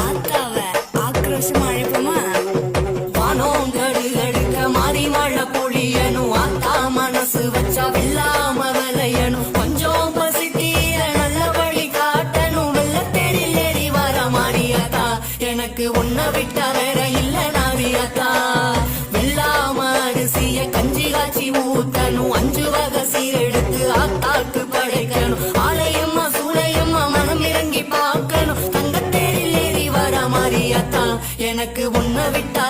ஆத்தாவ ஆக்ரோஷமா அழைப்போமா? வானோங்கடு எடுக்க மாறி மழை பொழியணும், ஆத்தா மனசு வச்சா வெல்லாம விளையணும், கொஞ்சம் பசி தீர நல்லபடி காட்டணும், வெள்ளத்தேரில் ஏறி வர மாறியாத்தா, எனக்கு உன்னை விட்டா வேற இல்ல நாரியாத்தா. வெள்ளாம அரிசிய கஞ்சி காய்ச்சி ஊத்தணும், 5 வகை சீரெடுத்து ஆத்தாக்கு படைக்கணும், ஆலயம்மா சூளையம்மா மனம் இறங்கி பார்க்கணும், தங்கத்தேரில் ஏறி வர மாறியாத்தா, எனக்கு உன்னை விட்டா